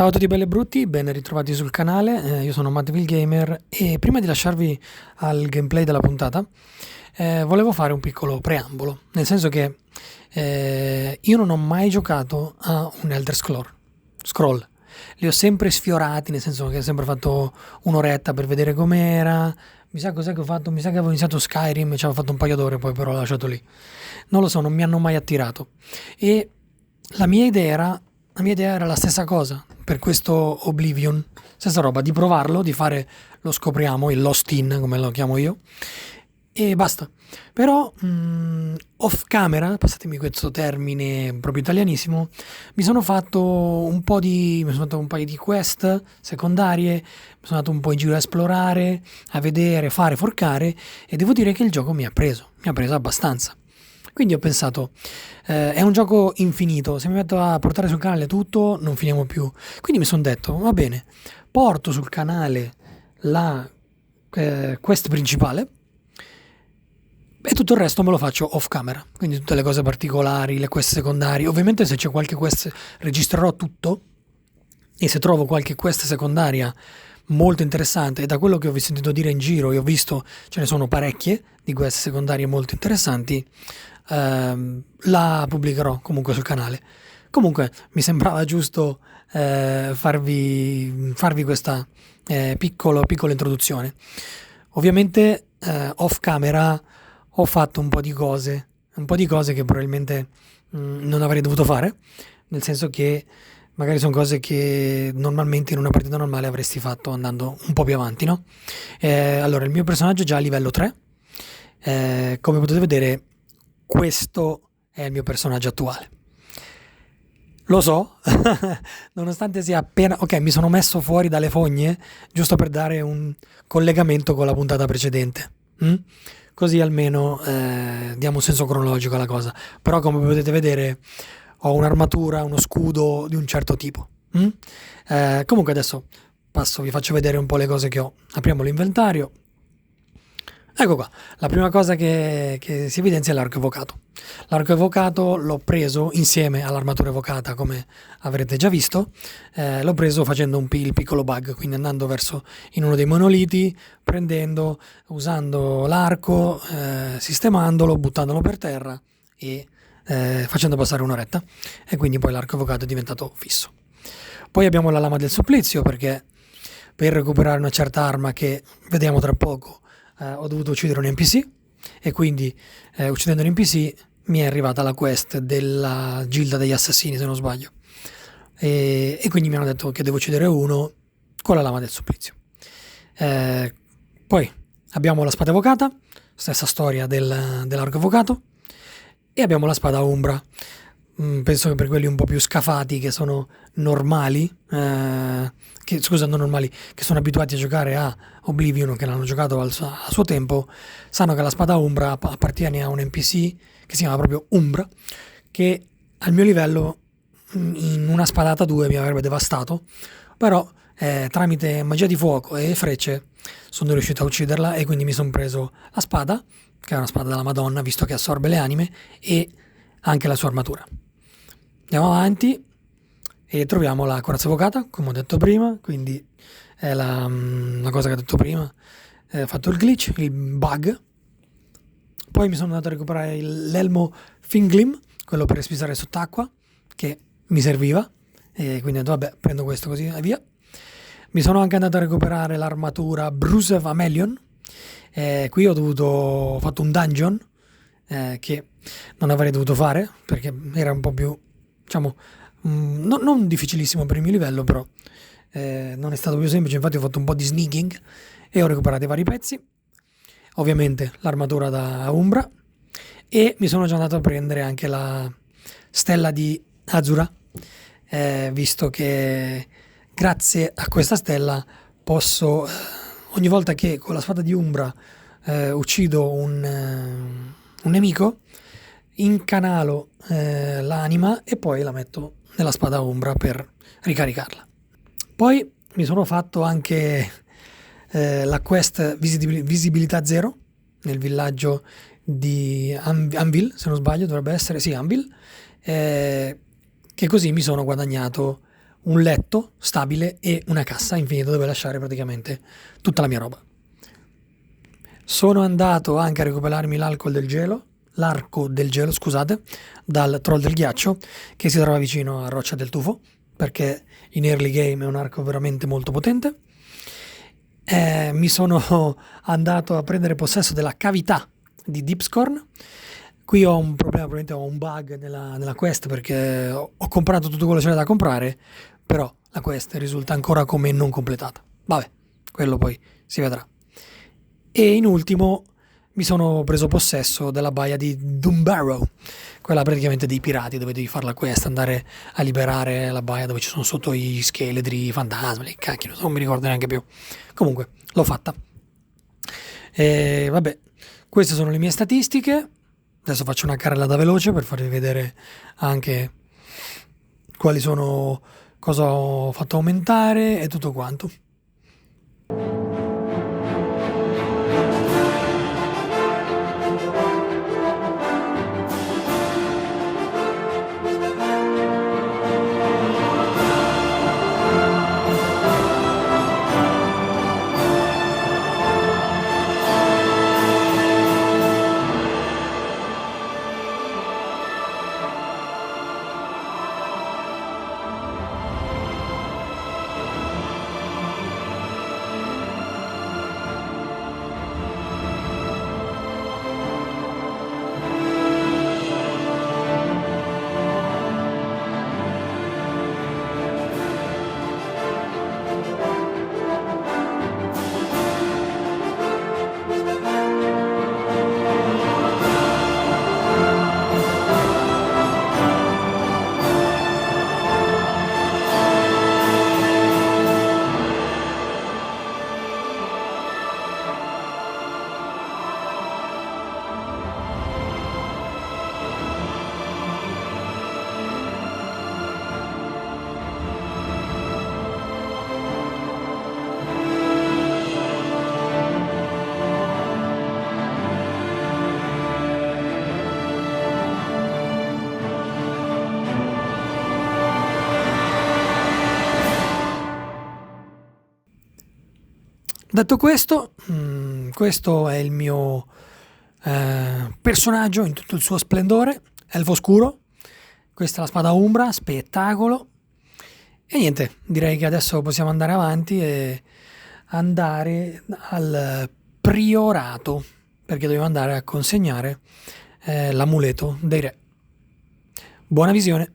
Ciao a tutti belli e brutti, ben ritrovati sul canale, io sono Matteville Gamer e prima di lasciarvi al gameplay della puntata volevo fare un piccolo preambolo, nel senso che io non ho mai giocato a un Elder Scroll, li ho sempre sfiorati, nel senso che ho sempre fatto un'oretta per vedere com'era, mi sa cos'è che ho fatto, mi sa che avevo iniziato Skyrim, ci avevo fatto un paio d'ore poi però l'ho lasciato lì, non lo so, non mi hanno mai attirato e la mia idea era la stessa cosa per questo Oblivion, stessa roba, di provarlo, di fare lo scopriamo, il Lost In come lo chiamo io, e basta. Però off camera, passatemi questo termine proprio italianissimo, mi sono fatto un paio di quest secondarie, mi sono andato un po' in giro a esplorare, a vedere, fare, forcare, e devo dire che il gioco mi ha preso abbastanza. Quindi ho pensato, è un gioco infinito, se mi metto a portare sul canale tutto non finiamo più. Quindi mi sono detto, va bene, porto sul canale la quest principale e tutto il resto me lo faccio off camera. Quindi tutte le cose particolari, le quest secondarie. Ovviamente se c'è qualche quest registrerò tutto, e se trovo qualche quest secondaria molto interessante, e da quello che ho sentito dire in giro e ho visto ce ne sono parecchie di quest secondarie molto interessanti, la pubblicherò comunque sul canale. Comunque mi sembrava giusto farvi questa piccola introduzione. Ovviamente off camera ho fatto un po' di cose che probabilmente non avrei dovuto fare, nel senso che magari sono cose che normalmente in una partita normale avresti fatto andando un po' più avanti, no? Allora, il mio personaggio è già a livello 3, come potete vedere questo è il mio personaggio attuale. Lo so, nonostante sia appena... Ok, mi sono messo fuori dalle fogne, giusto per dare un collegamento con la puntata precedente. Così almeno diamo un senso cronologico alla cosa. Però come potete vedere ho un'armatura, uno scudo di un certo tipo. Comunque adesso vi faccio vedere un po' le cose che ho. Apriamo l'inventario. Ecco qua, la prima cosa che si evidenzia è l'arco evocato. L'arco evocato l'ho preso insieme all'armatura evocata, come avrete già visto. L'ho preso facendo il piccolo bug, quindi andando verso in uno dei monoliti, usando l'arco, sistemandolo, buttandolo per terra e facendo passare un'oretta, e quindi poi l'arco evocato è diventato fisso. Poi abbiamo la lama del supplizio, perché per recuperare una certa arma che vediamo tra poco ho dovuto uccidere un NPC, e quindi uccidendo un NPC mi è arrivata la quest della gilda degli assassini, se non sbaglio, e quindi mi hanno detto che devo uccidere uno con la lama del supplizio. Poi abbiamo la spada evocata, stessa storia dell'arco evocato, e abbiamo la spada umbra. Penso che per quelli un po' più scafati, che sono normali, che sono abituati a giocare a Oblivion, che l'hanno giocato a suo tempo, sanno che la spada umbra appartiene a un NPC che si chiama proprio Umbra, che al mio livello in una spadata 2 mi avrebbe devastato, però tramite magia di fuoco e frecce sono riuscito a ucciderla, e quindi mi sono preso la spada, che è una spada della Madonna, visto che assorbe le anime, e anche la sua armatura. Andiamo avanti e troviamo la corazza evocata, come ho detto prima, quindi è la cosa che ho detto prima. Ho fatto il glitch, il bug. Poi mi sono andato a recuperare l'elmo Finglim, quello per respirare sott'acqua, che mi serviva, e quindi ho detto vabbè, prendo questo così e via. Mi sono anche andato a recuperare l'armatura Bruce Amelion. Qui ho fatto un dungeon che non avrei dovuto fare, perché era un po' più, diciamo, non difficilissimo per il mio livello, però non è stato più semplice. Infatti ho fatto un po' di sneaking e ho recuperato i vari pezzi, ovviamente l'armatura da Umbra, e mi sono già andato a prendere anche la stella di Azura, visto che grazie a questa stella posso, ogni volta che con la spada di Umbra uccido un nemico, incanalo l'anima e poi la metto nella spada Umbra per ricaricarla. Poi mi sono fatto anche la quest visibilità 0 nel villaggio di Anvil, se non sbaglio dovrebbe essere, sì, Anvil, che così mi sono guadagnato un letto stabile e una cassa infinita dove lasciare praticamente tutta la mia roba. Sono andato anche a recuperarmi l'arco del gelo, scusate, dal troll del ghiaccio che si trova vicino a Roccia del Tufo, perché in early game è un arco veramente molto potente. Mi sono andato a prendere possesso della cavità di Deepscorn. Qui ho un problema, probabilmente ho un bug nella quest, perché ho comprato tutto quello che c'era da comprare, però la quest risulta ancora come non completata. Vabbè, quello poi si vedrà. E in ultimo mi sono preso possesso della baia di Doombarrow, quella praticamente dei pirati, dove devi fare la quest, andare a liberare la baia dove ci sono sotto gli scheletri, i fantasmi, le cacchio, non mi ricordo neanche più. Comunque, l'ho fatta. E vabbè, queste sono le mie statistiche. Adesso faccio una carrellata veloce per farvi vedere anche quali sono, cosa ho fatto aumentare e tutto quanto. Detto questo, questo è il mio personaggio in tutto il suo splendore, elfo scuro. Questa è la spada Umbra, spettacolo. E niente, direi che adesso possiamo andare avanti e andare al Priorato, perché dobbiamo andare a consegnare l'amuleto dei re. Buona visione!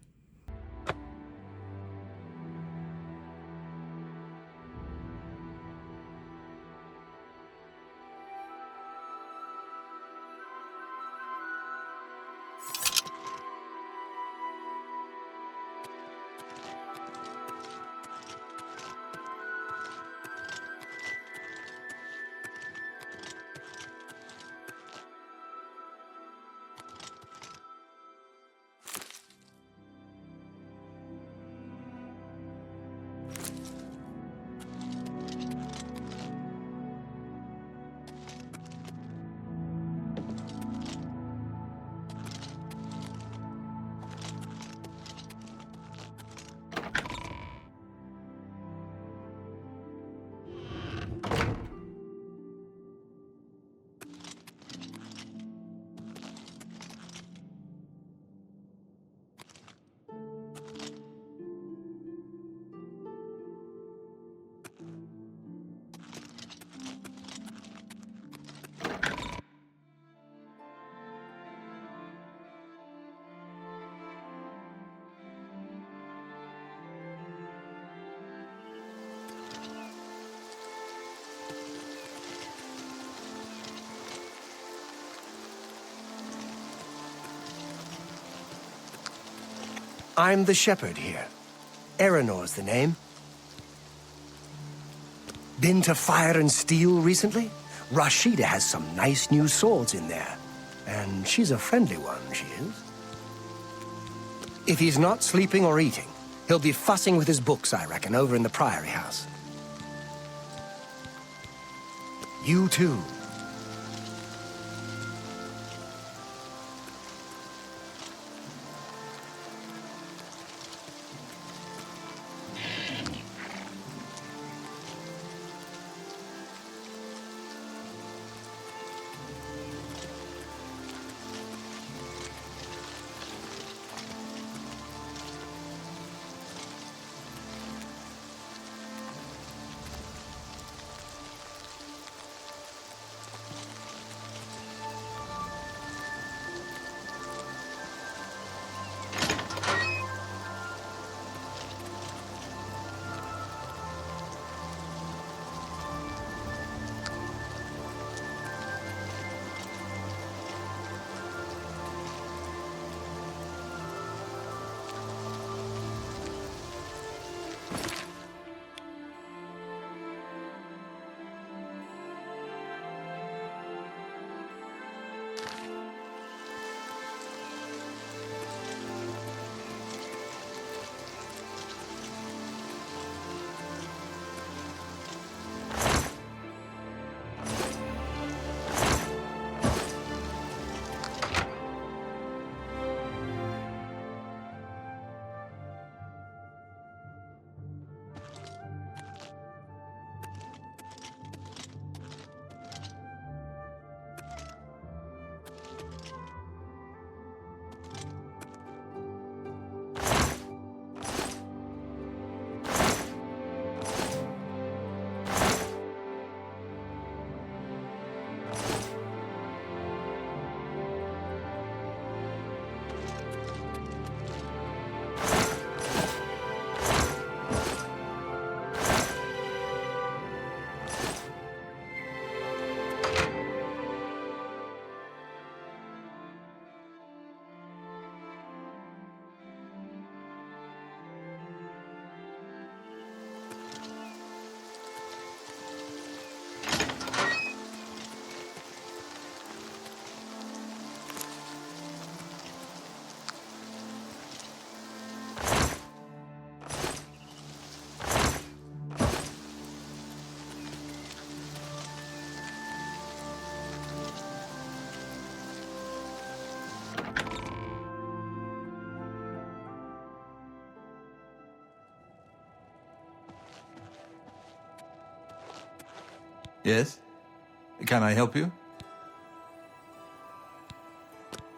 I'm the shepherd here. Eranor's the name. Been to Fire and Steel recently? Rashida has some nice new swords in there. And she's a friendly one, she is. If he's not sleeping or eating, he'll be fussing with his books, I reckon, over in the Priory House. You too. Yes? Can I help you?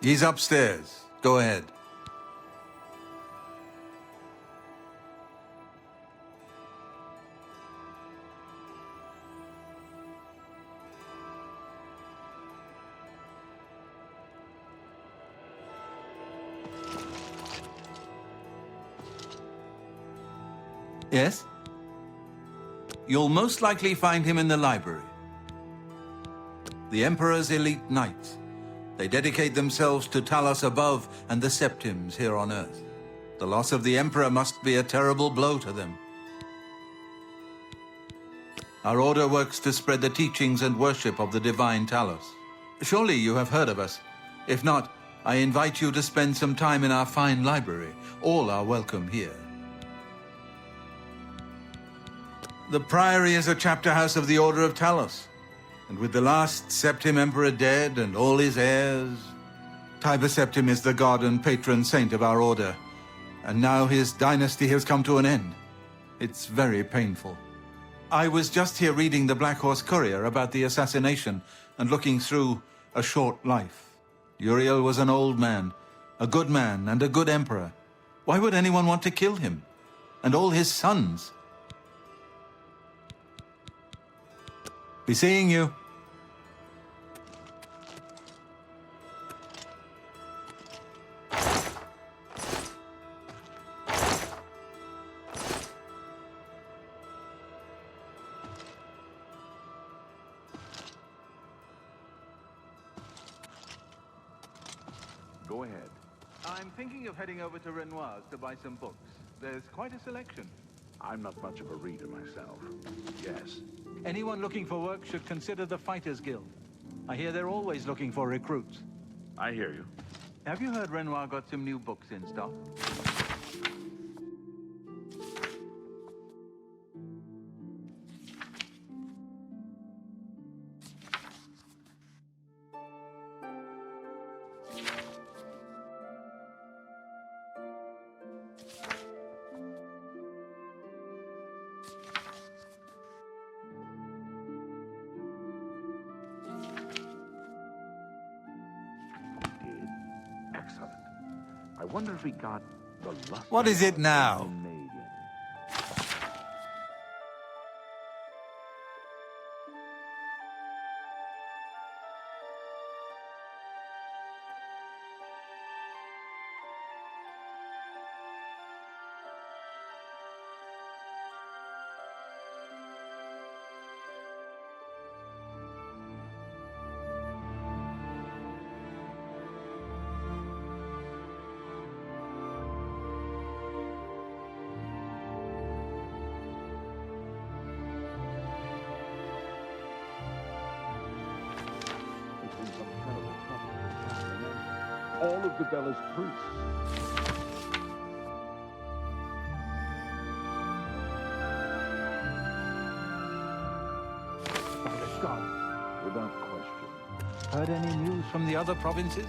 He's upstairs. Go ahead. Yes? You'll most likely find him in the library. The Emperor's elite knights. They dedicate themselves to Talos above and the Septims here on Earth. The loss of the Emperor must be a terrible blow to them. Our order works to spread the teachings and worship of the divine Talos. Surely you have heard of us. If not, I invite you to spend some time in our fine library. All are welcome here. The Priory is a chapter house of the Order of Talos. And with the last Septim Emperor dead and all his heirs, Tiber Septim is the god and patron saint of our order. And now his dynasty has come to an end. It's very painful. I was just here reading the Black Horse Courier about the assassination and looking through A Short Life. Uriel was an old man, a good man and a good emperor. Why would anyone want to kill him? And all his sons? Be seeing you. Go ahead. I'm thinking of heading over to Renoir's to buy some books. There's quite a selection. I'm not much of a reader myself. Yes. Anyone looking for work should consider the Fighters Guild. I hear they're always looking for recruits. I hear you. Have you heard Renoir got some new books in stock? Excellent. I wonder if he got the lust. What is it now? All of the Bella's priests. Scum, without question. Heard any news from the other provinces?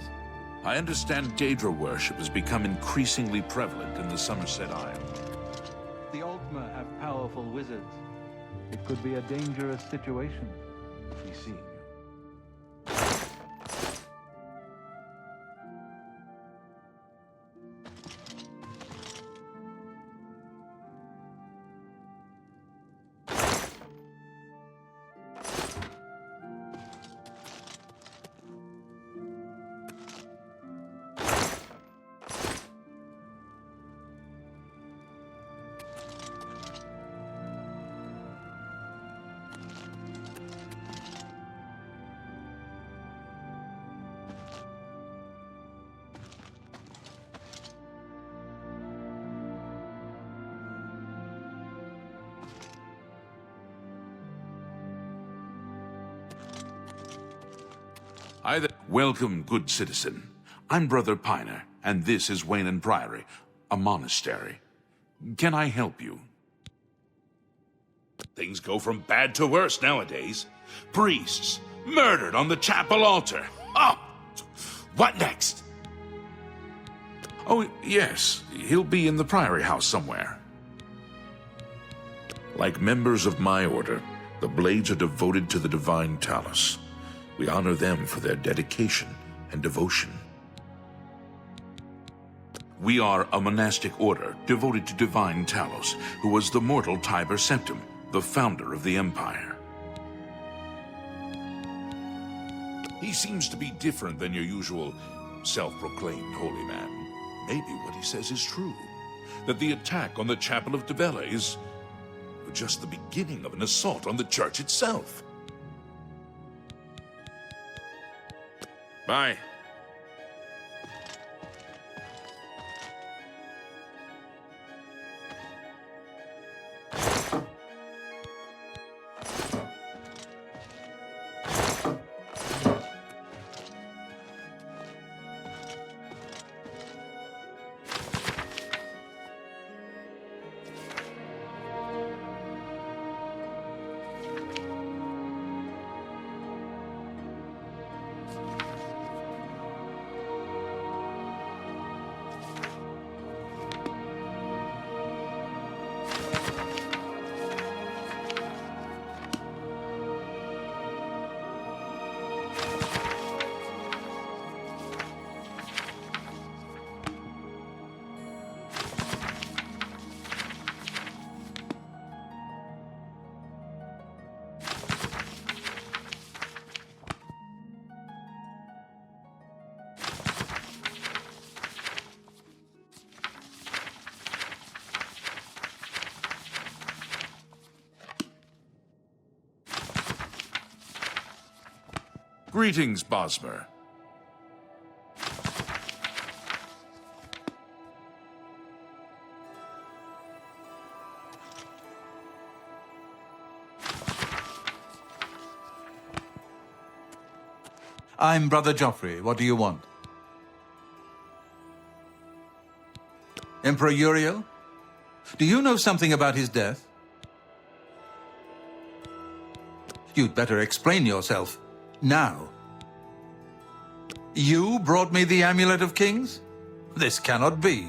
I understand Daedra worship has become increasingly prevalent in the Somerset Isle. The Altmer have powerful wizards. It could be a dangerous situation. We see. Welcome, good citizen. I'm Brother Piner, and this is Weynon Priory, a monastery. Can I help you? Things go from bad to worse nowadays. Priests murdered on the chapel altar. Oh, what next? Oh, yes, he'll be in the Priory house somewhere. Like members of my order, The Blades are devoted to the divine Talos. We honor them for their dedication and devotion. We are a monastic order devoted to divine Talos, who was the mortal Tiber Septim, the founder of the Empire. He seems to be different than your usual self-proclaimed holy man. Maybe what he says is true, that the attack on the Chapel of Dibella is just the beginning of an assault on the church itself. Bye. Greetings, Bosmer. I'm Brother Joffrey. What do you want? Emperor Uriel? Do you know something about his death? You'd better explain yourself. Now. You brought me the Amulet of Kings? This cannot be.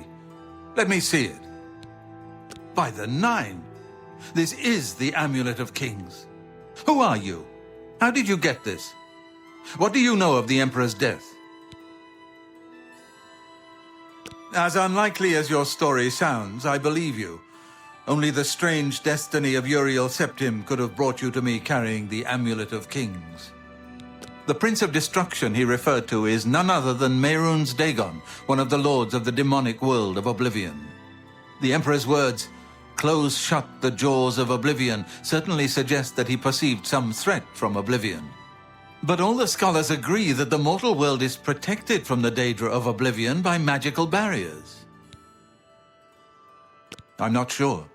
Let me see it. By the Nine! This is the Amulet of Kings. Who are you? How did you get this? What do you know of the Emperor's death? As unlikely as your story sounds, I believe you. Only the strange destiny of Uriel Septim could have brought you to me carrying the Amulet of Kings. The Prince of Destruction he referred to is none other than Mehrunes Dagon, one of the lords of the demonic world of Oblivion. The Emperor's words, "Close shut the jaws of Oblivion," certainly suggest that he perceived some threat from Oblivion. But all the scholars agree that the mortal world is protected from the danger of Oblivion by magical barriers. I'm not sure.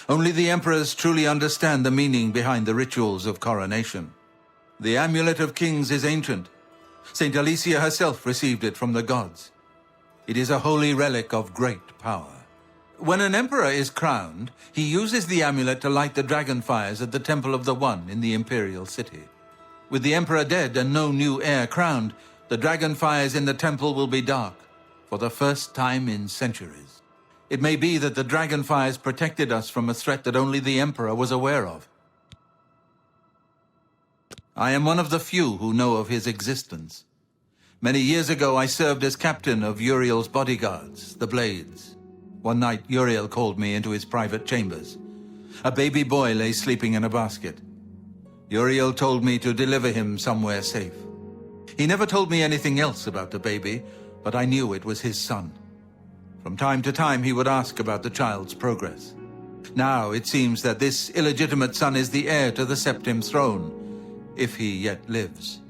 Only the Emperors truly understand the meaning behind the rituals of coronation. The Amulet of Kings is ancient. Saint Alicia herself received it from the gods. It is a holy relic of great power. When an emperor is crowned, he uses the amulet to light the dragon fires at the Temple of the One in the imperial city. With the emperor dead and no new heir crowned, the dragon fires in the temple will be dark, for the first time in centuries. It may be that the dragon fires protected us from a threat that only the emperor was aware of. I am one of the few who know of his existence. Many years ago, I served as captain of Uriel's bodyguards, the Blades. One night, Uriel called me into his private chambers. A baby boy lay sleeping in a basket. Uriel told me to deliver him somewhere safe. He never told me anything else about the baby, but I knew it was his son. From time to time, he would ask about the child's progress. Now, it seems that this illegitimate son is the heir to the Septim throne, if he yet lives.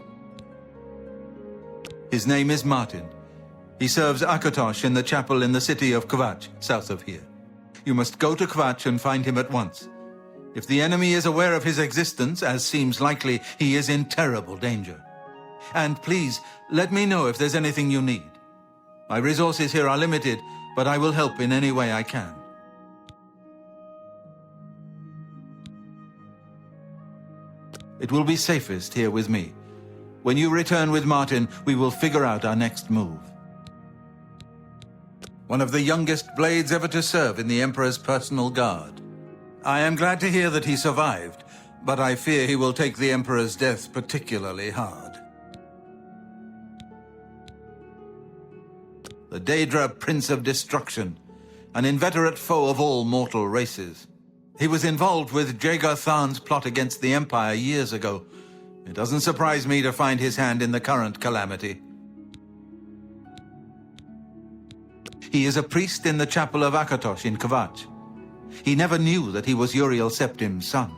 His name is Martin. He serves Akatosh in the chapel in the city of Kvatch, south of here. You must go to Kvatch and find him at once. If the enemy is aware of his existence, as seems likely, he is in terrible danger. And please, let me know if there's anything you need. My resources here are limited, but I will help in any way I can. It will be safest here with me. When you return with Martin, we will figure out our next move. One of the youngest Blades ever to serve in the Emperor's personal guard. I am glad to hear that he survived. but I fear he will take the Emperor's death particularly hard. The Daedra Prince of Destruction, an inveterate foe of all mortal races. He was involved with Jagar Tharn's plot against the Empire years ago. It doesn't surprise me to find his hand in the current calamity. He is a priest in the chapel of Akatosh in Kvatch. He never knew that he was Uriel Septim's son.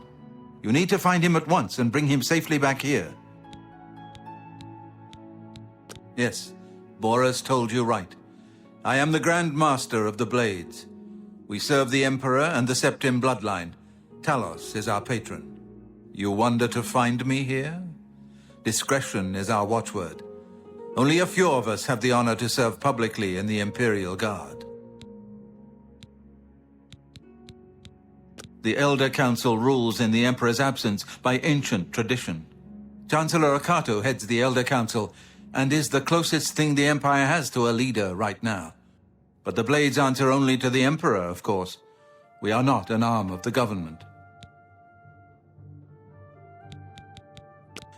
You need to find him at once and bring him safely back here. Yes, Boris told you right. I am the Grand Master of the Blades. We serve the Emperor and the Septim bloodline. Talos is our patron. You wonder to find me here? Discretion is our watchword. Only a few of us have the honor to serve publicly in the Imperial Guard. The Elder Council rules in the Emperor's absence by ancient tradition. Chancellor Akato heads the Elder Council and is the closest thing the Empire has to a leader right now. But the Blades answer only to the Emperor, of course. We are not an arm of the government.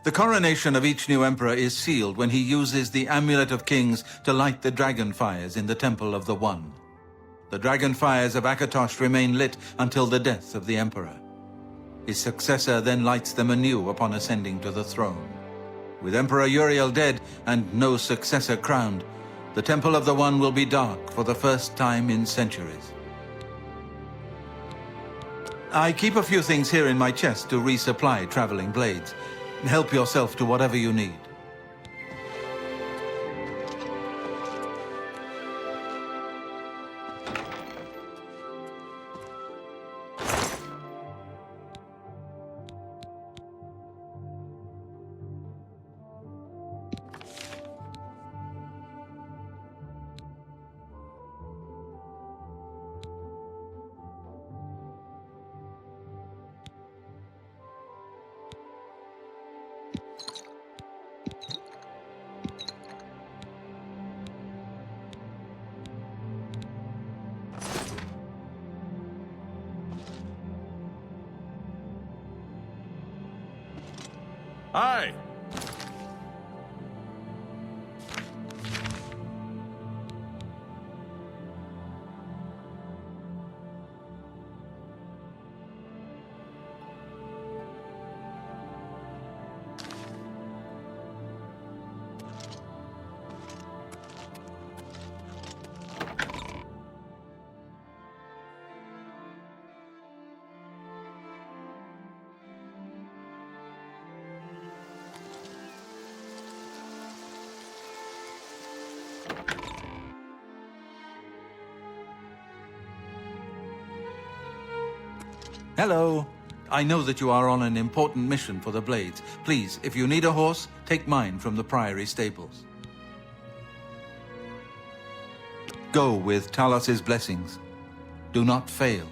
The coronation of each new Emperor is sealed when he uses the Amulet of Kings to light the dragon fires in the Temple of the One. The dragon fires of Akatosh remain lit until the death of the Emperor. His successor then lights them anew upon ascending to the throne. With Emperor Uriel dead and no successor crowned, the Temple of the One will be dark for the first time in centuries. I keep a few things here in my chest to resupply traveling blades. Help yourself to whatever you need. Aye. Hello. I know that you are on an important mission for the Blades. Please, if you need a horse, take mine from the Priory stables. Go with Talos' blessings. Do not fail.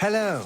Hello.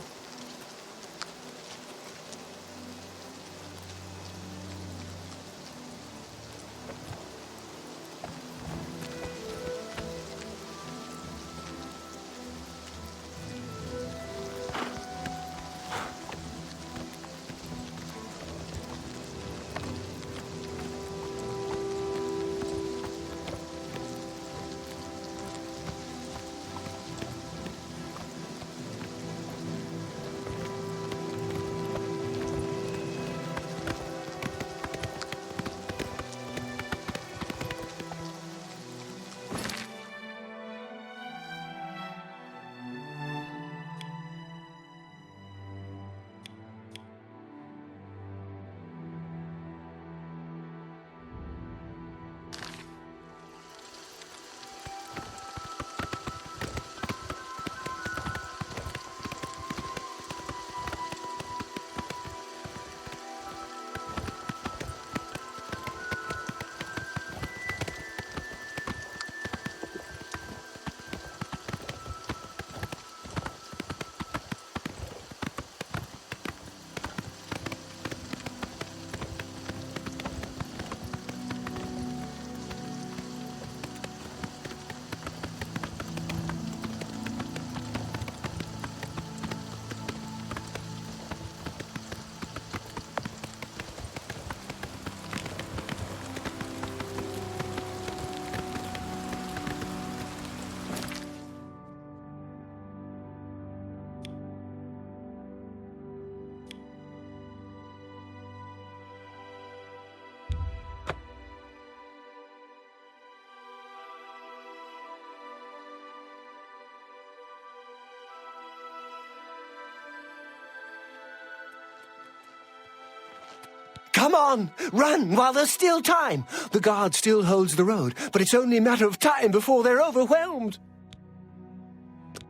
Come on, run while there's still time. The guard still holds the road, but it's only a matter of time before they're overwhelmed.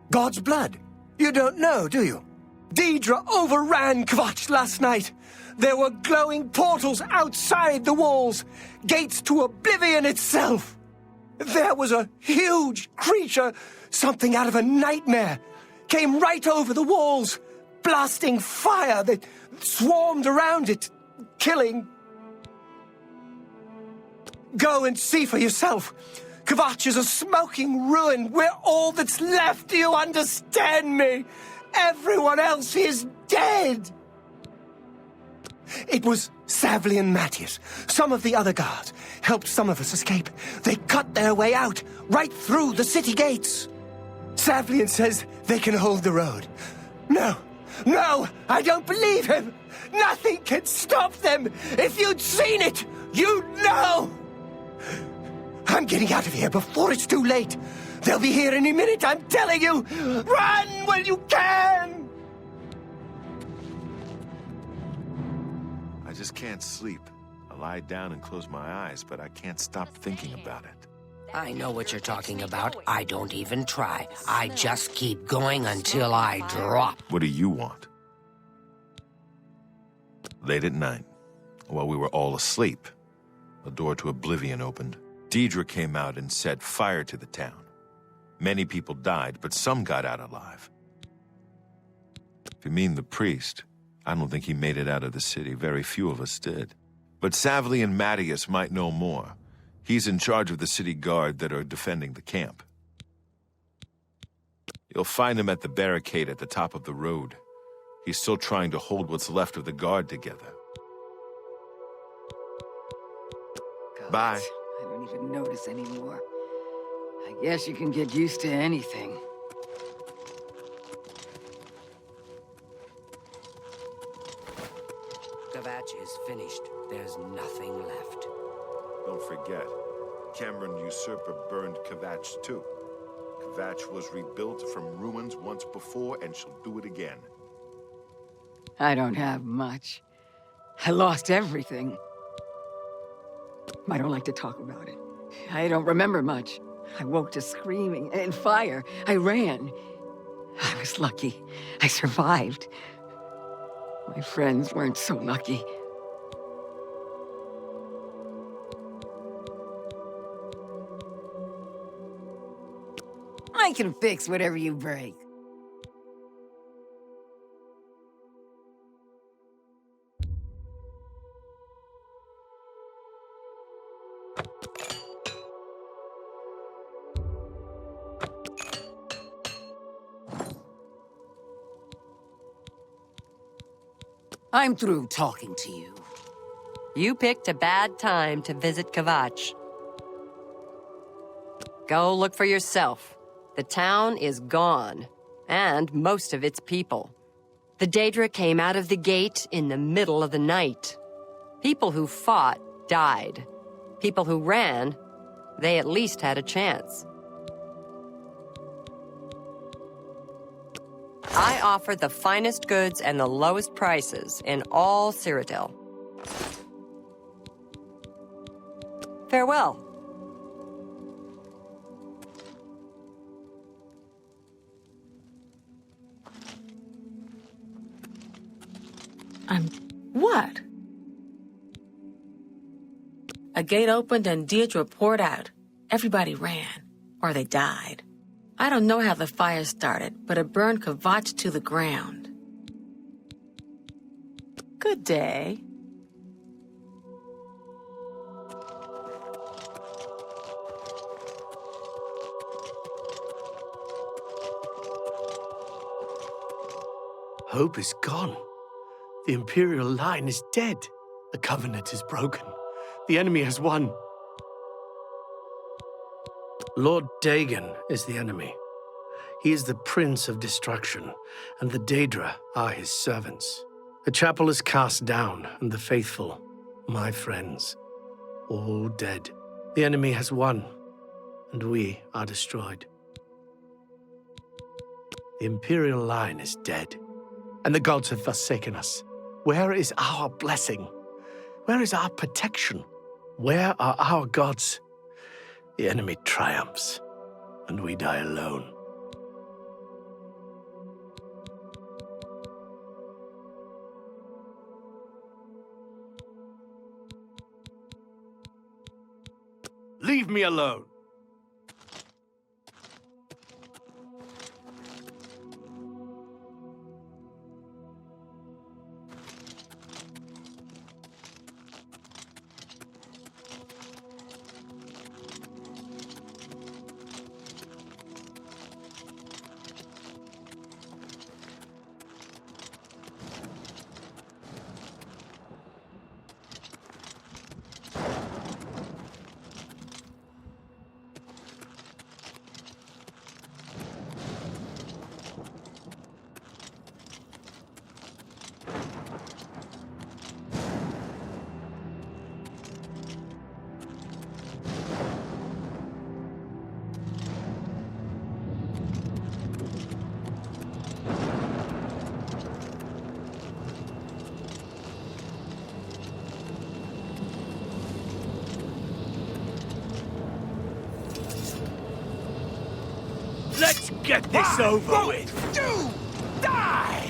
God's blood. You don't know, do you? Daedra overran Kvatch last night. There were glowing portals outside the walls, gates to Oblivion itself. There was a huge creature, something out of a nightmare, came right over the walls, blasting fire that swarmed around it, killing. Go and see for yourself. Kvatch is a smoking ruin. We're all that's left. Do you understand me? Everyone else is dead. It was Savli and Matthias. Some of the other guards helped some of us escape. They cut their way out, right through the city gates. Savlian says they can hold the road. No, I don't believe him. Nothing can stop them. If you'd seen it, you'd know. I'm getting out of here before it's too late. They'll be here any minute, I'm telling you. Run when you can. I just can't sleep. I lie down and close my eyes, but I can't stop thinking about it. I know what you're talking about. I don't even try. I just keep going until I drop. What do you want? Late at night, while we were all asleep, the door to Oblivion opened. Daedra came out and set fire to the town. Many people died, but some got out alive. If you mean the priest, I don't think he made it out of the city. Very few of us did. But Savli and Matthias might know more. He's in charge of the city guard that are defending the camp. You'll find him at the barricade at the top of the road. He's still trying to hold what's left of the guard together. God, Bye. I don't even notice anymore. I guess you can get used to anything. Kvatch is finished. There's nothing left. Don't forget, Cameron Usurper burned Kvatch too. Kvatch was rebuilt from ruins once before, and she'll do it again. I don't have much. I lost everything. I don't like to talk about it. I don't remember much. I woke to screaming and fire. I ran. I was lucky. I survived. My friends weren't so lucky. I can fix whatever you break. I'm through talking to you. You picked a bad time to visit Kvatch. Go look for yourself. The town is gone, and most of its people. The Daedra came out of the gate in the middle of the night. People who fought died. People who ran, they at least had a chance. I offer the finest goods and the lowest prices in all Cyrodiil. Farewell. What? A gate opened and Deirdre poured out. Everybody ran, or they died. I don't know how the fire started, but it burned Kvatch to the ground. Good day. Hope is gone. The Imperial line is dead. The Covenant is broken. The enemy has won. Lord Dagon is the enemy. He is the Prince of Destruction, and the Daedra are his servants. The chapel is cast down, and the faithful, my friends, all dead. The enemy has won, and we are destroyed. The Imperial line is dead, and the gods have forsaken us. Where is our blessing? Where is our protection? Where are our gods? The enemy triumphs, and we die alone. Leave me alone! Let's get this over with! Do die!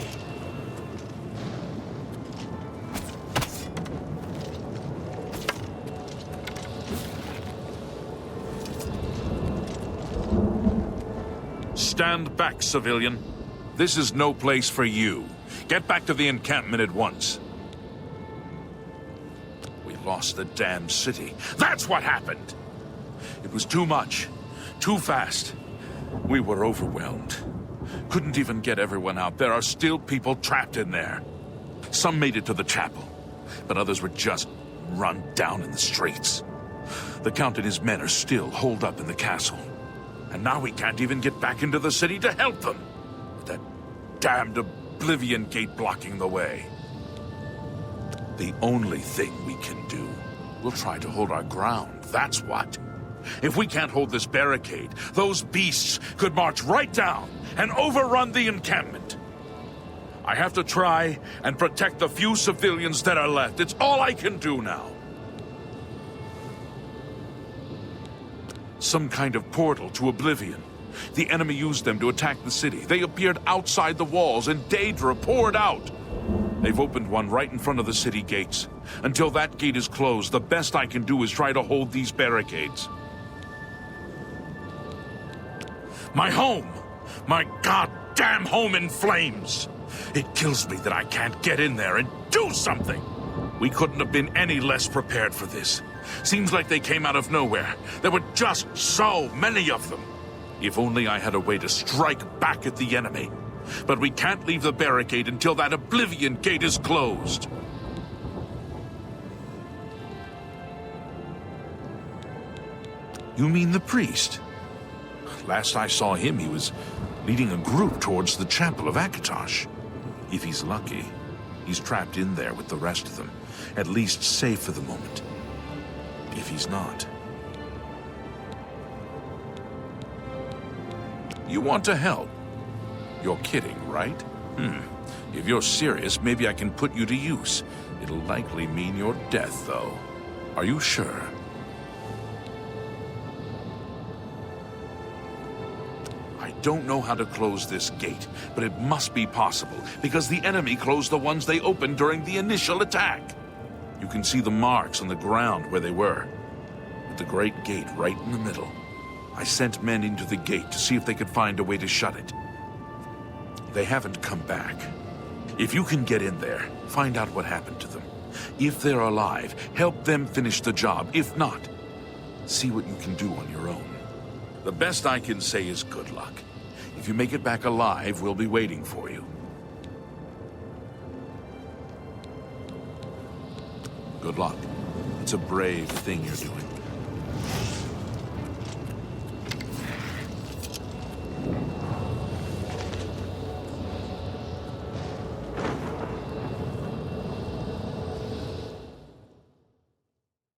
Stand back, civilian. This is no place for you. Get back to the encampment at once. We lost the damn city. That's what happened! It was too much. Too fast. We were overwhelmed. Couldn't even get everyone out. There are still people trapped in there. Some made it to the chapel, but others were just run down in the streets. The Count and his men are still holed up in the castle. And now we can't even get back into the city to help them. With that damned Oblivion gate blocking the way. The only thing we can do, we'll try to hold our ground, that's what. If we can't hold this barricade, those beasts could march right down and overrun the encampment. I have to try and protect the few civilians that are left. It's all I can do now. Some kind of portal to Oblivion. The enemy used them to attack the city. They appeared outside the walls and Daedra poured out. They've opened one right in front of the city gates. Until that gate is closed, the best I can do is try to hold these barricades. My home! My goddamn home in flames! It kills me that I can't get in there and do something! We couldn't have been any less prepared for this. Seems like they came out of nowhere. There were just so many of them. If only I had a way to strike back at the enemy. But we can't leave the barricade until that Oblivion gate is closed. You mean the priest? Last I saw him, he was leading a group towards the chapel of Akatosh. If he's lucky, he's trapped in there with the rest of them, at least safe for the moment. If he's not... You want to help? You're kidding, right? If you're serious, maybe I can put you to use. It'll likely mean your death, though. Are you sure? I don't know how to close this gate, but it must be possible, because the enemy closed the ones they opened during the initial attack. You can see the marks on the ground where they were, with the great gate right in the middle. I sent men into the gate to see if they could find a way to shut it. They haven't come back. If you can get in there, find out what happened to them. If they're alive, help them finish the job. If not, see what you can do on your own. The best I can say is good luck. If you make it back alive, we'll be waiting for you. Good luck. It's a brave thing you're doing.